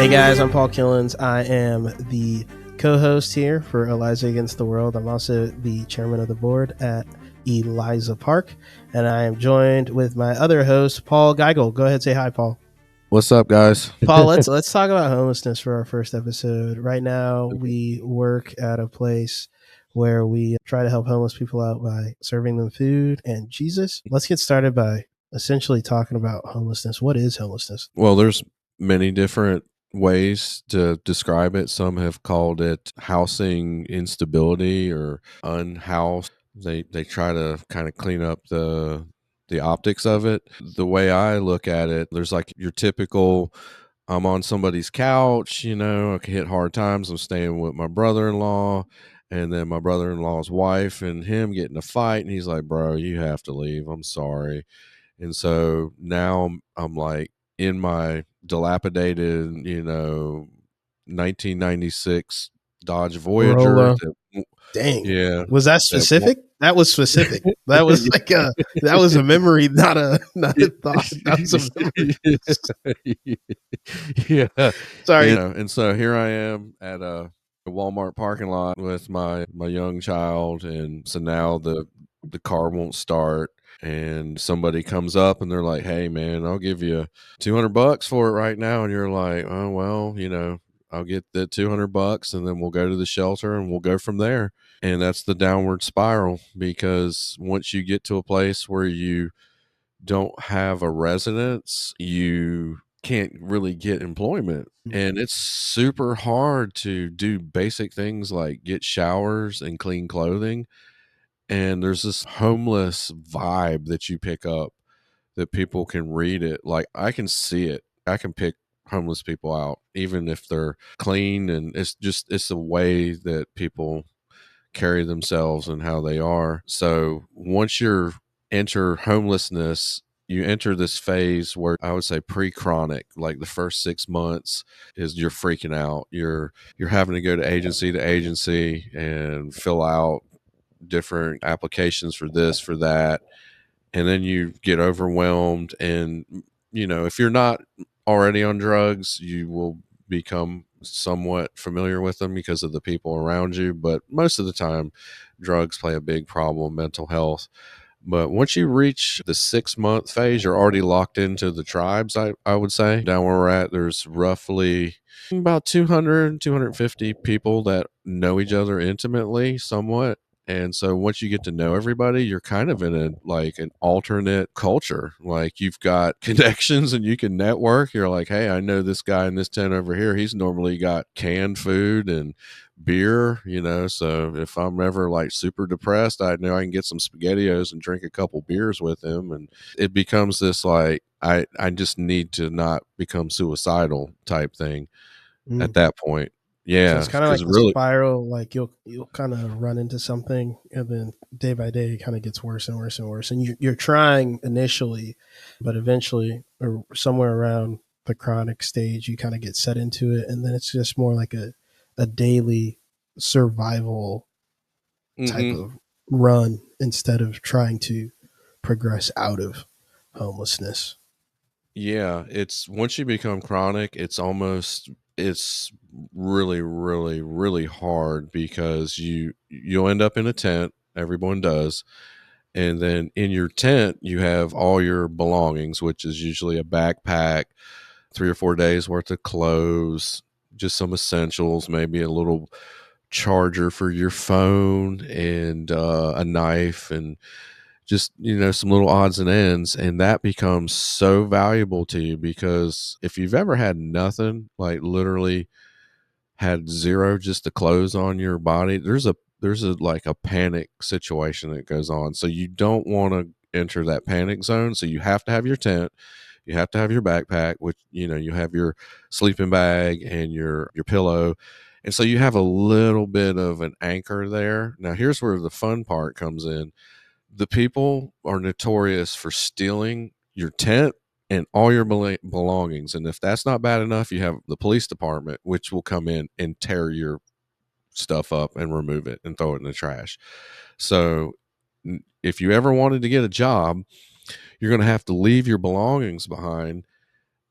Hey guys, I'm Paul Killins. I am the co-host here for Eliza Against The World. I'm also the chairman of the board at Eliza Park, and I am joined with my other host, Paul Geigel. Go ahead and say hi, Paul. What's up, guys? Paul, let's talk about homelessness for our first episode. Right now, we work at a place where we try to help homeless people out by serving them food and Jesus. Let's get started by essentially talking about homelessness. What is homelessness? Well, there's many different ways to describe it. Some have called it housing instability or unhoused. They try to kind of clean up the optics of it. The way I look at it, there's like your typical I'm on somebody's couch, I can hit hard times. I'm staying with my brother-in-law, and then my brother-in-law's wife and him get in a fight, and he's like, "Bro, you have to leave. I'm sorry." And so now I'm like in my dilapidated, 1996 Dodge Voyager. Corolla. Dang. Yeah. Was that specific? That was specific. That was like that was a memory, not a thought. That was a memory. Yeah. Sorry. And so here I am at a Walmart parking lot with my young child, and so now the car won't start, and somebody comes up and they're like, "Hey man, I'll give you $200 for it right now." And you're like, "Oh well, I'll get the $200 and then we'll go to the shelter and we'll go from there." And that's the downward spiral, because once you get to a place where you don't have a residence, you can't really get employment. And it's super hard to do basic things like get showers and clean clothing. And there's this homeless vibe that you pick up that people can read it. Like, I can see it. I can pick homeless people out, even if they're clean. And it's the way that people carry themselves and how they are. So once you enter homelessness, you enter this phase where I would say pre-chronic, like the first 6 months is you're freaking out. You're having to go to agency and fill out different applications for this, for that. And then you get overwhelmed. And, if you're not already on drugs, you will become somewhat familiar with them because of the people around you. But most of the time, drugs play a big problem, mental health. But once you reach the 6 month phase, you're already locked into the tribes, I would say. Down where we're at, there's roughly about 250 people that know each other intimately, somewhat. And so once you get to know everybody, you're kind of in an alternate culture. Like, you've got connections and you can network. You're like, "Hey, I know this guy in this tent over here. He's normally got canned food and beer, so if I'm ever like super depressed, I know I can get some SpaghettiOs and drink a couple beers with him." And it becomes this like, I just need to not become suicidal type thing at that point. So Yeah, it's kind of like because a really, spiral. Like you'll kind of run into something, and then day by day, it kind of gets worse and worse and worse. And you're trying initially, but eventually, or somewhere around the chronic stage, you kind of get set into it, and then it's just more like a daily survival type of run instead of trying to progress out of homelessness. yeah, it's once you become chronic, it's really, really, really hard, because you'll end up in a tent. Everyone does. And then in your tent, you have all your belongings, which is usually a backpack, 3 or 4 days worth of clothes, just some essentials, maybe a little charger for your phone, and a knife, and just, some little odds and ends. And that becomes so valuable to you, because if you've ever had nothing, like literally had zero, just the clothes on your body, there's a like a panic situation that goes on. So you don't want to enter that panic zone. So you have to have your tent, you have to have your backpack, which, you have your sleeping bag and your pillow. And so you have a little bit of an anchor there. Now here's where the fun part comes in. The people are notorious for stealing your tent and all your belongings. And if that's not bad enough, you have the police department, which will come in and tear your stuff up and remove it and throw it in the trash. So if you ever wanted to get a job, you're going to have to leave your belongings behind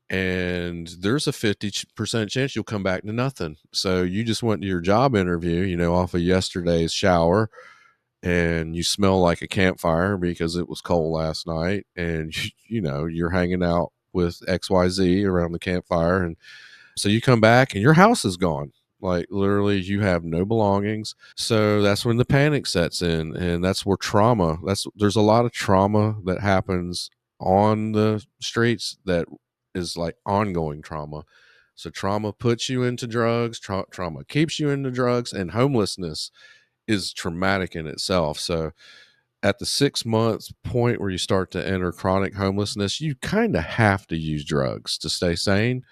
and there's a 50% chance you'll come back to nothing. So you just went to your job interview, off of yesterday's shower, and you smell like a campfire because it was cold last night, and you're hanging out with XYZ around the campfire, and so you come back and your house is gone. Like literally you have no belongings. So that's when the panic sets in, and that's where there's a lot of trauma that happens on the streets that is like ongoing trauma. So trauma puts you into drugs, trauma keeps you into drugs, and homelessness is traumatic in itself. So at the 6 month point where you start to enter chronic homelessness, you kind of have to use drugs to stay sane.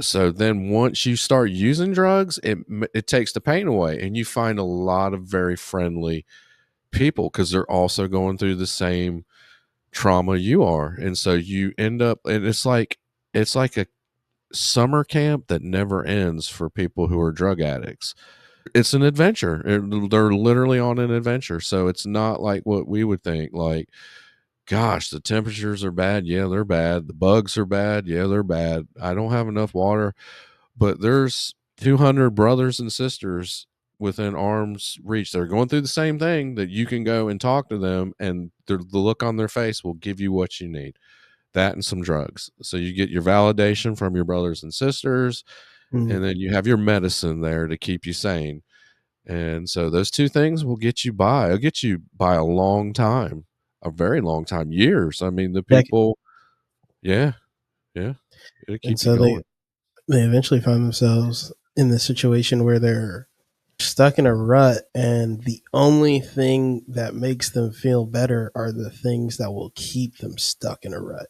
So then once you start using drugs, it takes the pain away, and you find a lot of very friendly people because they're also going through the same trauma you are. And so you end up, and it's like a summer camp that never ends for people who are drug addicts. It's an adventure. They're literally on an adventure. So it's not like what we would think, like, gosh, the temperatures are bad. Yeah, they're bad. The bugs are bad. Yeah, they're bad. I don't have enough water. But there's 200 brothers and sisters within arm's reach. They're going through the same thing, that you can go and talk to them, and the look on their face will give you what you need. That and some drugs. So you get your validation from your brothers and sisters, Mm. and then you have your medicine there to keep you sane. And so those two things will get you by. It'll get you by a long time, a very long time, years. I mean, the Dec- people, yeah, yeah, it'll and keep you so going. they eventually find themselves in this situation where they're stuck in a rut, and the only thing that makes them feel better are the things that will keep them stuck in a rut.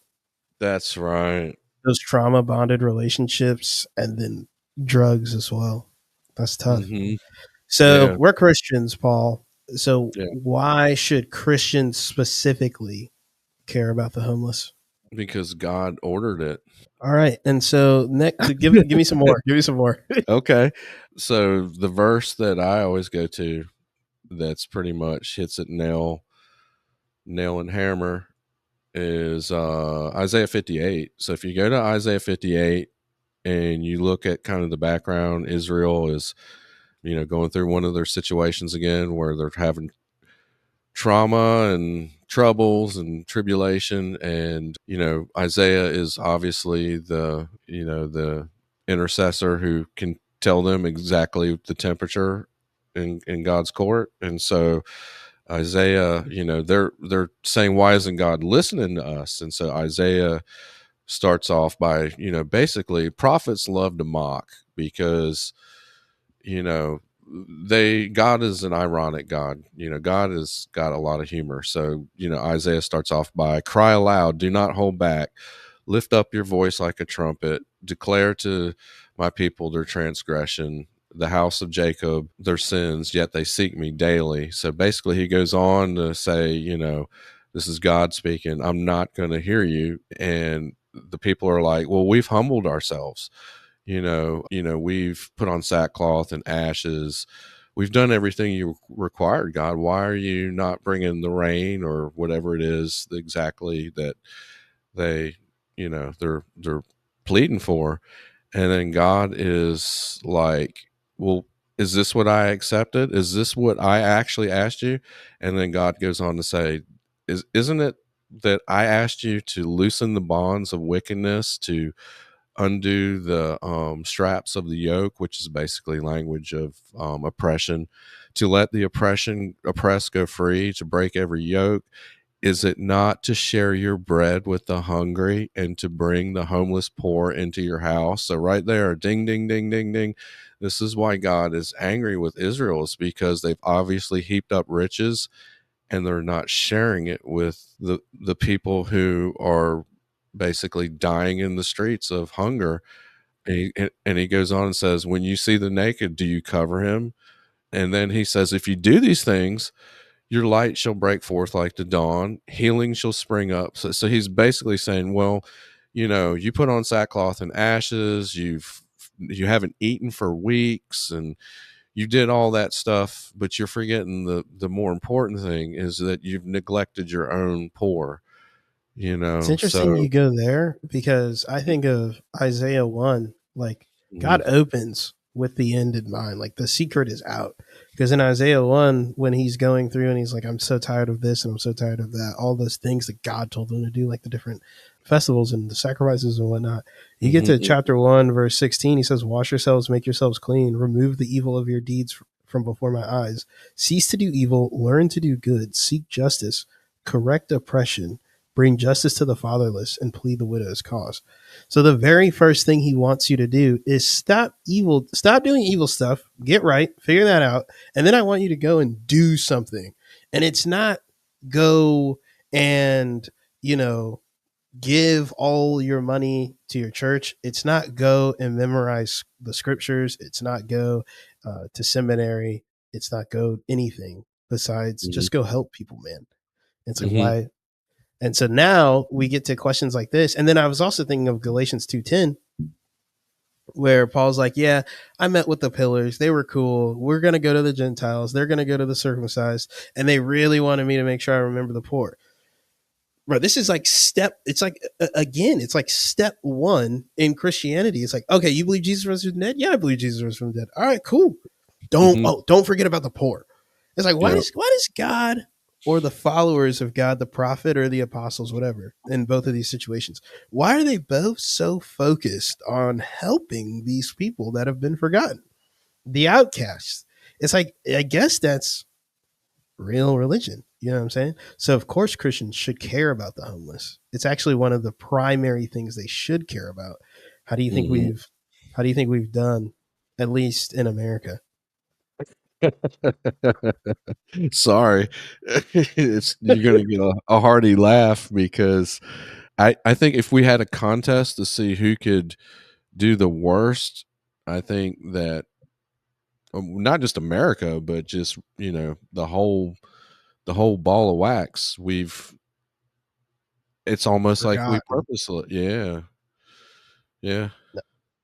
That's right. Those trauma bonded relationships, and then drugs as well. That's tough. Hmm. So Yeah, we're Christians, Paul. So yeah, why should Christians specifically care about the homeless? because God ordered it. All right. And so next, give me some more. Give me some more. Okay. So the verse that I always go to, that's pretty much hits it nail and hammer, is Isaiah 58. So if you go to Isaiah 58 and you look at kind of the background, Israel is, going through one of their situations again where they're having trauma and troubles and tribulation, and Isaiah is obviously the intercessor who can tell them exactly the temperature in God's court. And so Isaiah, they're saying, why isn't God listening to us? And so Isaiah starts off by, basically, prophets love to mock because, you know God is an ironic God. God has got a lot of humor. So Isaiah starts off by, cry aloud, do not hold back, lift up your voice like a trumpet, declare to my people their transgression, the house of Jacob their sins, yet they seek me daily. So basically he goes on to say, this is God speaking, I'm not going to hear you. And the people are like, well, we've humbled ourselves. We've put on sackcloth and ashes. We've done everything you required, God. Why are you not bringing the rain or whatever it is exactly that they, they're pleading for? And then God is like, well, is this what I accepted? Is this what I actually asked you? And then God goes on to say, isn't it that I asked you to loosen the bonds of wickedness, to undo the straps of the yoke, which is basically language of oppression, to let the oppressed go free, to break every yoke? Is it not to share your bread with the hungry and to bring the homeless poor into your house? So right there, ding, ding, ding, ding, ding. This is why God is angry with Israel, is because they've obviously heaped up riches and they're not sharing it with the people who are basically dying in the streets of hunger. And he goes on and says, when you see the naked, do you cover him? And then he says, if you do these things, your light shall break forth like the dawn, healing shall spring up. So he's basically saying, well, you put on sackcloth and ashes, you haven't eaten for weeks, and you did all that stuff, but you're forgetting the more important thing is that you've neglected your own poor. It's So interesting you go there because I think of Isaiah 1, like God mhm, opens with the end in mind. Like the secret is out. Because in Isaiah 1, when he's going through and he's like, I'm so tired of this and I'm so tired of that, all those things that God told him to do, like the different festivals and the sacrifices and whatnot. You get mhm, to mhm, chapter 1, verse 16, he says, Wash yourselves, make yourselves clean, remove the evil of your deeds from before my eyes. Cease to do evil, learn to do good, seek justice, correct oppression, bring justice to the fatherless, and plead the widow's cause. So the very first thing he wants you to do is stop doing evil stuff, get right, figure that out, and then I want you to go and do something. And it's not go and, you know, give all your money to your church. It's not go and memorize the scriptures. It's not go to seminary. It's not go anything besides mhm, just go help people, man. It's like, mhm, why? And so now we get to questions like this. And then I was also thinking of Galatians 2:10, where Paul's like, yeah, I met with the pillars. They were cool. We're going to go to the Gentiles. They're going to go to the circumcised. And they really wanted me to make sure I remember the poor. Bro, this is like it's like, again, it's like step one in Christianity. It's like, okay, you believe Jesus rose from the dead? Yeah, I believe Jesus rose from the dead. All right, cool. mhm. Don't forget about the poor. It's like, Yeah. why does God or the followers of God, the prophet or the apostles, whatever, in both of these situations, why are they both so focused on helping these people that have been forgotten, the outcasts? It's like, I guess that's real religion. You know what I'm saying? So of course Christians should care about the homeless. It's actually one of the primary things they should care about. How do you think Mhm. we've how do you think we've done, at least in America? Sorry. It's you're gonna get a hearty laugh because I think if we had a contest to see who could do the worst, I think that, not just America, but just, the whole ball of wax, it's almost like we Forgotten. purposely. Yeah. Yeah.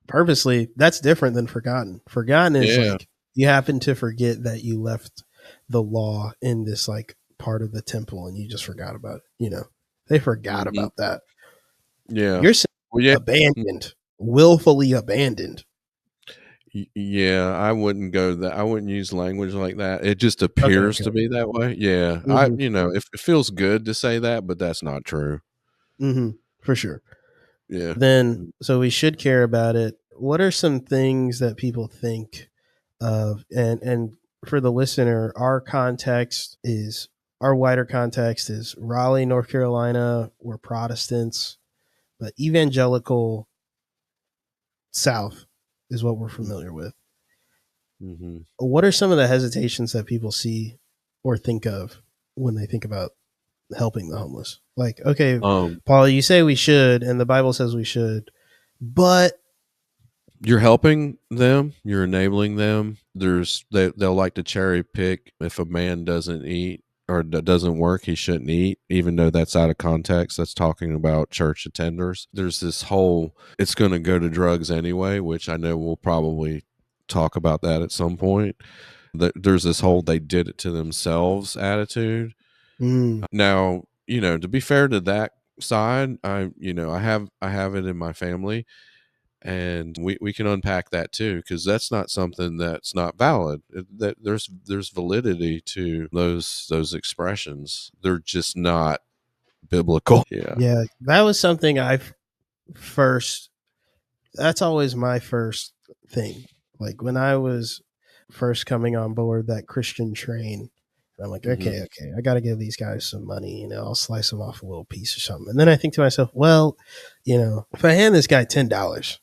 Purposely, that's different than forgotten. Forgotten is Yeah. like you happen to forget that you left the law in this like part of the temple and you just forgot about it. They forgot Mhm. about that. Yeah. You're saying Well, yeah. abandoned, willfully abandoned. Yeah, I wouldn't go that I wouldn't use language like that. It just Okay, appears okay. to be that way. Yeah. Mm-hmm. If it feels good to say that, but that's not true. Mm-hmm. For sure. Yeah. Then, so we should care about it. What are some things that people think of? And for the listener, our wider context is Raleigh, North Carolina. We're Protestants, but evangelical South is what we're familiar with. Mhm. What are some of the hesitations that people see or think of when they think about helping the homeless? Like, okay, Um, Paul, you say we should, and the Bible says we should, but you're helping them, you're enabling them. They'll like to cherry pick. If a man doesn't eat or doesn't work, he shouldn't eat, even though that's out of context. That's talking about church attenders. There's this whole, it's going to go to drugs anyway, which I know we'll probably talk about that at some point. There's this whole they did it to themselves attitude. mm, Now, to be fair to that side, I have it in my family, and we can unpack that too, because that's not something that's not valid. That there's validity to those expressions. They're just not biblical. Yeah. yeah, that was something first. That's always my first thing. Like when I was first coming on board that Christian train, and I'm like, Hmm. okay, I got to give these guys some money. I'll slice them off a little piece or something. And then I think to myself, well, if I hand this guy $10,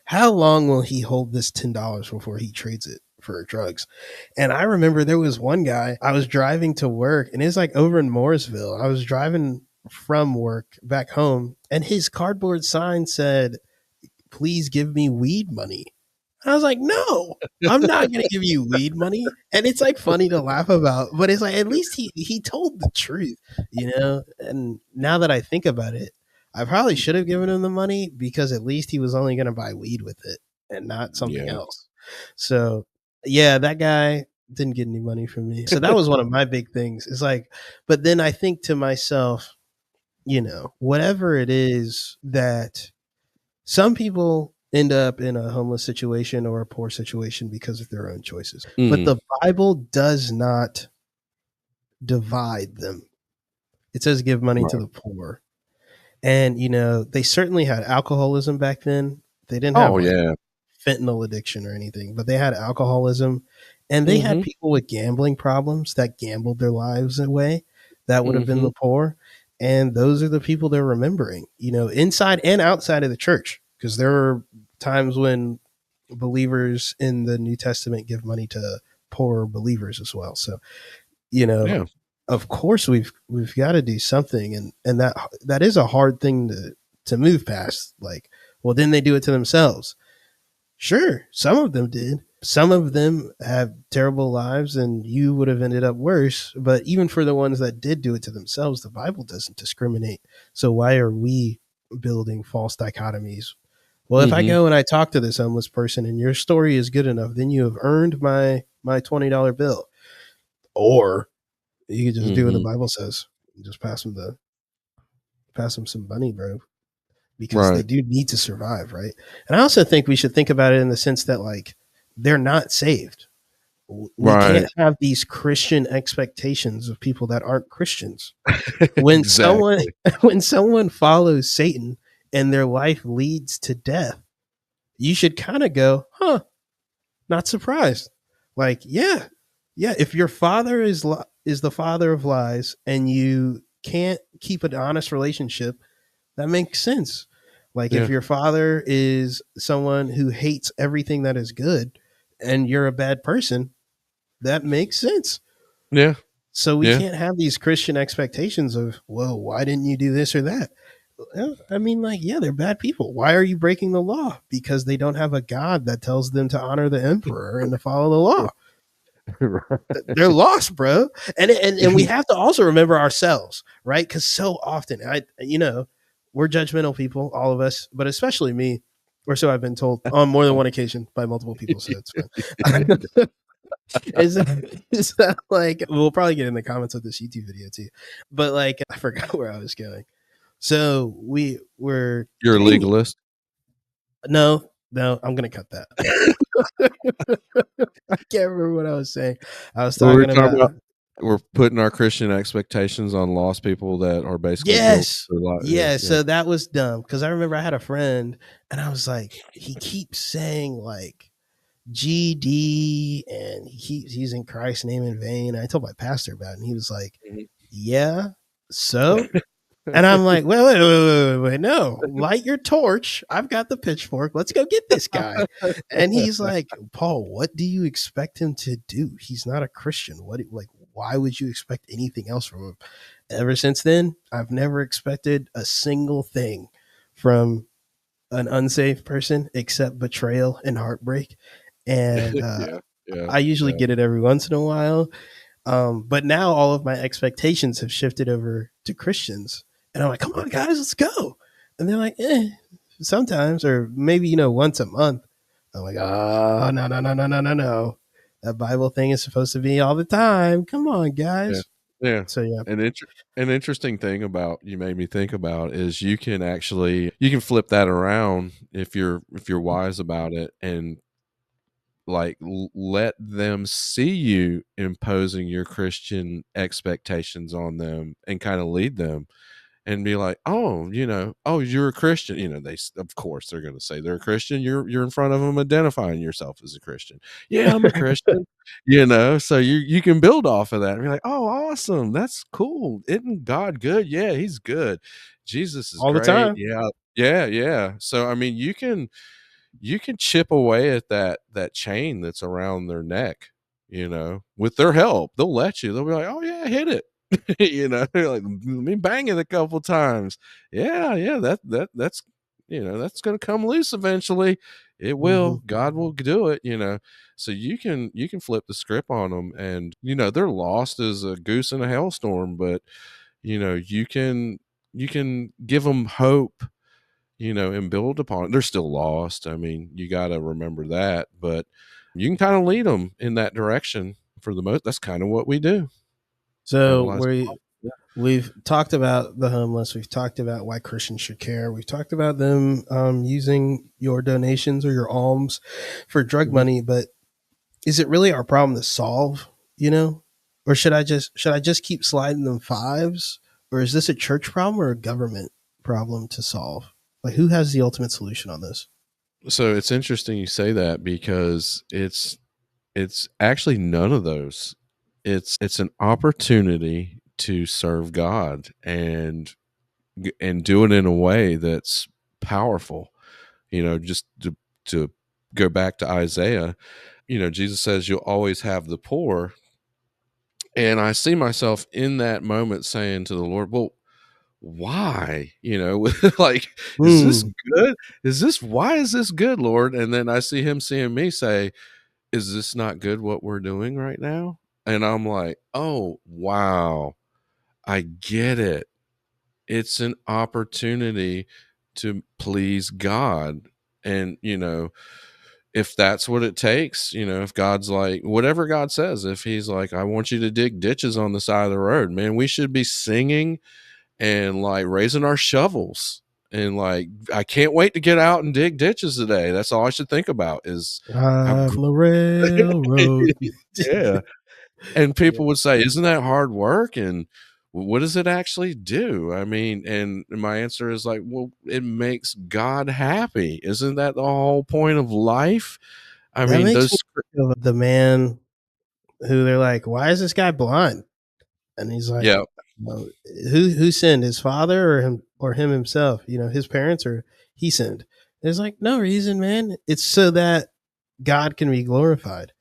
how long will he hold this $10 before he trades it for drugs? And I remember there was one guy, I was driving to work, and it was like over in Mooresville. I was driving from work back home, and his cardboard sign said, please give me weed money. And I was like, no, I'm not going to give you weed money. And it's like funny to laugh about, but it's like, at least he told the truth. And now that I think about it, I probably should have given him the money because at least he was only going to buy weed with it and not something Yeah. else. So, yeah, that guy didn't get any money from me. So that was one of my big things. It's like, but then I think to myself, whatever it is that some people end up in a homeless situation or a poor situation because of their own choices. But Mhm. the Bible does not divide them. It says give money to Right. the poor. And, they certainly had alcoholism back then. They didn't have Oh, like yeah. fentanyl addiction or anything, but they had alcoholism and they had Mhm. people with gambling problems that gambled their lives away. That would have been Mhm. the poor. And those are the people they're remembering, inside and outside of the church. Because there are times when believers in the New Testament give money to poor believers as well. So, you know, Yeah. of course we've got to do something, and that is a hard thing to move past. Like, well, then they do it to themselves. Sure, some of them did. Some of them have terrible lives, and you would have ended up worse. But even for the ones that did do it to themselves, the Bible doesn't discriminate. So why are we building false dichotomies? Well, if I Mhm. go and I talk to this homeless person, and your story is good enough, then you have earned my $20 bill. Or you could just do what the Mhm. Bible says, just pass them some money, bro, because they Right. do need to survive, right? And I also think we should think about it in the sense that like they're not saved. We can't Right. have these Christian expectations of people that aren't Christians. When someone Exactly. when someone follows Satan and their life leads to death, you should kind of go, "Huh, not surprised." Like, yeah. Yeah, if your father is the father of lies and you can't keep an honest relationship, that makes sense. Like if Yeah. your father is someone who hates everything that is good and you're a bad person, that makes sense. Yeah. So we Yeah. can't have these Christian expectations of, well, why didn't you do this or that? Well, I mean, like, yeah, they're bad people. Why are you breaking the law? Because they don't have a God that tells them to honor the emperor and to follow the law. They're Right. lost, bro. And we have to also remember ourselves, right? Because so often, we're judgmental people, all of us, but especially me, or so I've been told on more than one occasion by multiple people. So it's fine. Is that like we'll probably get in the comments of this YouTube video too, but like I forgot where I was going. So we were You're a dang it. legalist. No, no, I'm gonna cut that. I can't remember what I was saying. I was We were talking talking about about we're putting our Christian expectations on lost people that are basically built yes. for life. Yeah. Yeah, Yeah. so that was dumb because I remember I had a friend and I was like, he keeps saying like GD and he keeps using Christ's name in vain. I told my pastor about it and he was like, Mhm. yeah, so? And I'm like, wait, no, light your torch. I've got the pitchfork. Let's go get this guy. And he's like, Paul, what do you expect him to do? He's not a Christian. Why would you expect anything else from him? Ever since then, I've never expected a single thing from an unsaved person except betrayal and heartbreak. And Yeah. Yeah. I usually Yeah. get it every once in a while. But now all of my expectations have shifted over to Christians. And I'm like, come on, guys, let's go. And they're like, sometimes, or maybe, once a month. I'm like, oh, no, no, no, no, no, no, no. That Bible thing is supposed to be all the time. Come on, Yeah. guys. Yeah. So, yeah. An inter an interesting thing about you made me think about is you can flip that around if you're wise about it and like let them see you imposing your Christian expectations on them and kind of lead them and be like, "Oh, oh, you're a Christian." Of course they're going to say they're a Christian. You're in front of them identifying yourself as a Christian. Yeah, I'm a Christian. So you can build off of that and be like, "Oh, awesome. That's cool. Isn't God good? Yeah, he's good. Jesus is All the great. time. Yeah. Yeah, yeah." So I mean, you can chip away at that chain that's around their neck, with their help. They'll let you. They'll be like, "Oh yeah, hit it." They're like, "Let me bang it a couple times." Yeah, yeah, that's gonna come loose eventually. It Mm-hmm. will. God will do it. So you can flip the script on them, and they're lost as a goose in a hailstorm, but you can give them hope, and build upon it. They're still lost. I mean, you got to remember that, but you can kind of lead them in that direction for the most. That's kind of what we do at So, Eliza. We've talked about the homeless. We've talked about why Christians should care. We've talked about them using your donations or your alms for drug Mhm. money. But is it really our problem to solve? You know, or should I just keep sliding them fives? Or is this a church problem or a government problem to solve? Like, who has the ultimate solution on this? So it's interesting you say that because it's actually none of those. It's an opportunity to serve God and do it in a way that's powerful. Just to go back to Isaiah, Jesus says you'll always have the poor. And I see myself in that moment saying to the Lord, well, why? Like, is this Hmm. good? Why is this good, Lord? And then I see him seeing me say, is this not good what we're doing right now? And I'm like, oh, wow, I get it. It's an opportunity to please God. And, if that's what it takes, if God's like, whatever God says, if he's like, I want you to dig ditches on the side of the road, man, we should be singing and like raising our shovels. And like, I can't wait to get out and dig ditches today. That's all I should think about is how I'm the great. railroad. Yeah. And Yeah, people would say, isn't that hard work? And what does it actually do? I mean, and my answer is like, well, it makes God happy. Isn't that the whole point of life? I that mean, makes me those, think of the man who they're like, "Why is this guy blind?" And he's like, yeah, well, "Who sinned? His father or him himself? His parents or he sinned?" There's like no reason, man. It's so that God can be glorified.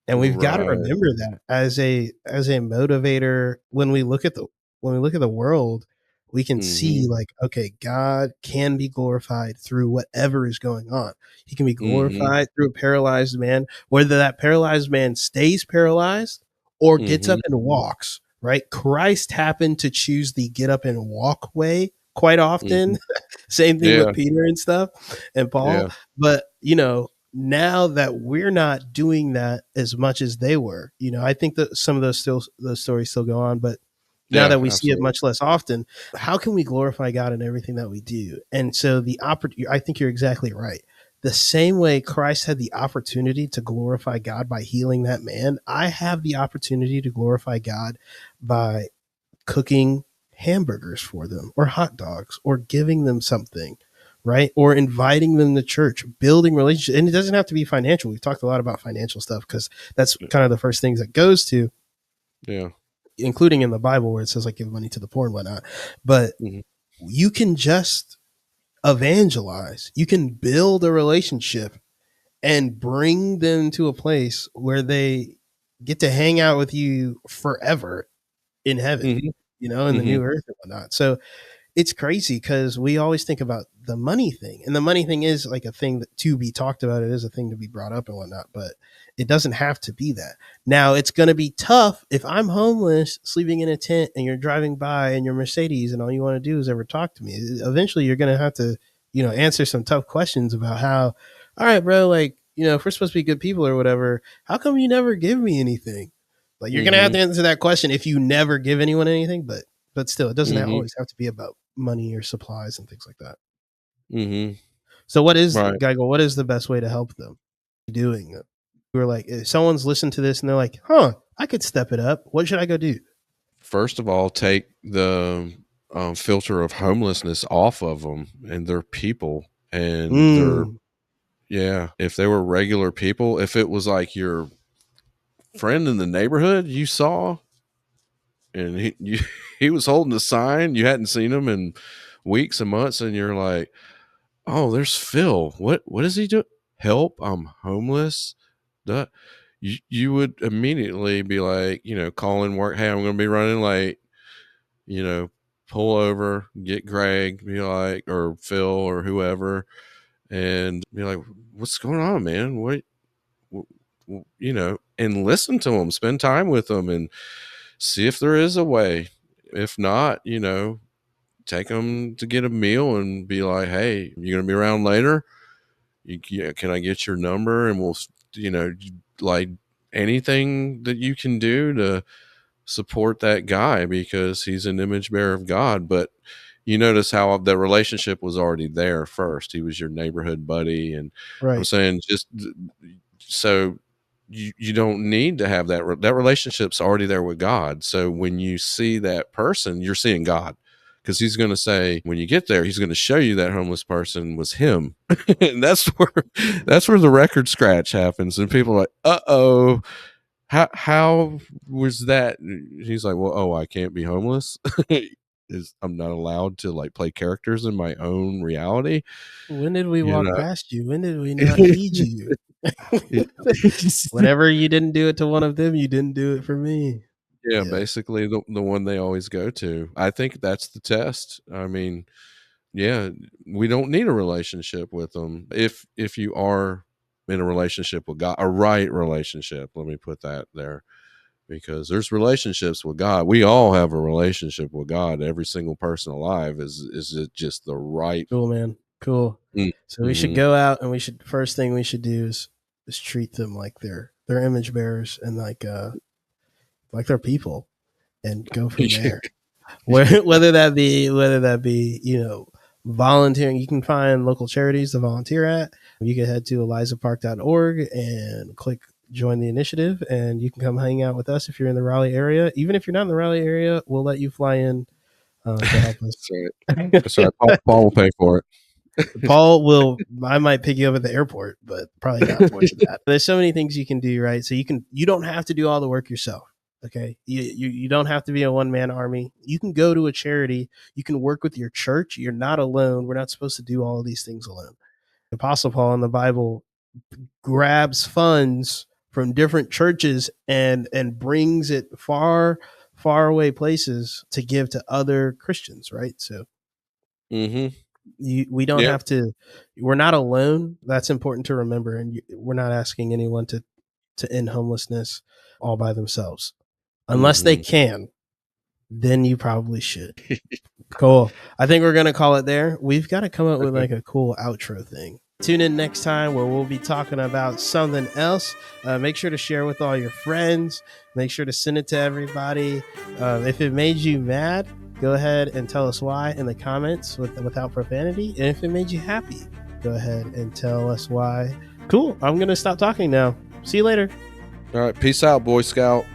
And we've got to right. remember that as a motivator when we look at the world, we can see Mm-hmm. like, okay, God can be glorified through whatever is going on. He can be Mm-hmm. glorified through a paralyzed man, whether that paralyzed man stays paralyzed or gets Mm-hmm. up and walks, right? Christ happened to choose the get up and walk way quite Mm-hmm. often. Same thing with Yeah. Peter and stuff and Paul. Yeah. But, now that we're not doing that as much as they were, I think that some of those stories still go on, but now Yeah. that we see it Absolutely. much less often, how can we glorify God in everything that we do? And so I think you're exactly right. The same way Christ had the opportunity to glorify God by healing that man, I have the opportunity to glorify God by cooking hamburgers for them or hot dogs or giving them something, right? Or inviting them to church, building relationships. And it doesn't have to be financial. We've talked a lot about financial stuff because that's kind of the first things that goes to, Yeah. including in the Bible where it says like give money to the poor and whatnot. But Mm-hmm. you can just evangelize, you can build a relationship and bring them to a place where they get to hang out with you forever in heaven, Mm-hmm. in the Mm-hmm. new earth and whatnot. So it's crazy because we always think about the money thing, and the money thing is like a thing that to be talked about. It is a thing to be brought up and whatnot, but it doesn't have to be that. Now it's going to be tough if I'm homeless, sleeping in a tent, and you're driving by in your Mercedes, and all you want to do is ever talk to me. Eventually, you're going to have to, answer some tough questions about how. All right, bro. Like, if we're supposed to be good people or whatever, how come you never give me anything? Like, you're gonna have Mm-hmm. to answer that question if you never give anyone anything. But still, it doesn't Mm-hmm. always have to be about money or supplies and things like that. Mm-hmm. So, what is Right. Geigel? What is the best way to help them doing it? We're like, if someone's listened to this and they're like, "Huh, I could step it up. What should I go do?" First of all, take the filter of homelessness off of them and their people and their, Mm. yeah. If they were regular people, if it was like your friend in the neighborhood you saw and he was holding a sign, you hadn't seen him in weeks and months, and you're like, oh, there's Phil. What does he do? Help! I'm homeless. Duh. You would immediately be like, calling work. Hey, I'm going to be running late. You know, pull over, get Greg, be like, or Phil or whoever, and be like, what's going on, man? And listen to them, spend time with them, and see if there is a way. If not, take them to get a meal and be like, hey, you going to be around later? Yeah, can I get your number? And we'll, like anything that you can do to support that guy because he's an image bearer of God. But you notice how the relationship was already there first. He was your neighborhood buddy. And I'm Right. saying just so you don't need to have that relationship's already there with God. So when you see that person, you're seeing God, because he's going to say, when you get there, he's going to show you that homeless person was him. And that's where the record scratch happens. And people are like, uh-oh, how was that? He's like, well, oh, I can't be homeless. I'm not allowed to like play characters in my own reality. When did we You walk know, past you? When did we not feed you? Whenever you didn't do it to one of them, you didn't do it for me. yeah, Yeah. basically the one they always go to. I think that's the test. I mean, yeah, we don't need a relationship with them if you are in a relationship with God, a right relationship. Let me put that there, because there's relationships with God. We all have a relationship with God. Every single person alive is it just the right. Cool, man. Cool. So we should Mm-hmm. go out and first thing we should do is treat them like they're image bearers and like they're people, and go from there. Whether that be, volunteering. You can find local charities to volunteer at. You can head to elizapark.org and click join the initiative, and you can come hang out with us if you're in the Raleigh area. Even if you're not in the Raleigh area, we'll let you fly in to help us. That's right. That's right. Paul will pay for it. I might pick you up at the airport, but probably not more than that. There's so many things you can do, right? So you don't have to do all the work yourself. Okay. You don't have to be a one man army. You can go to a charity. You can work with your church. You're not alone. We're not supposed to do all of these things alone. The Apostle Paul in the Bible grabs funds from different churches and brings it far away places to give to other Christians, right? So Mm-hmm. we don't Yeah. have to, we're not alone. That's important to remember. And we're not asking anyone to end homelessness all by themselves, unless they Mm-hmm. can. Then you probably should. Cool. I think we're going to call it there. We've got to come up with like a cool outro thing. Tune in next time where we'll be talking about something else. Make sure to share with all your friends. Make sure to send it to everybody. If it made you mad, go ahead and tell us why in the comments without profanity. And if it made you happy, go ahead and tell us why. Cool. I'm going to stop talking now. See you later. All right. Peace out, Boy Scout.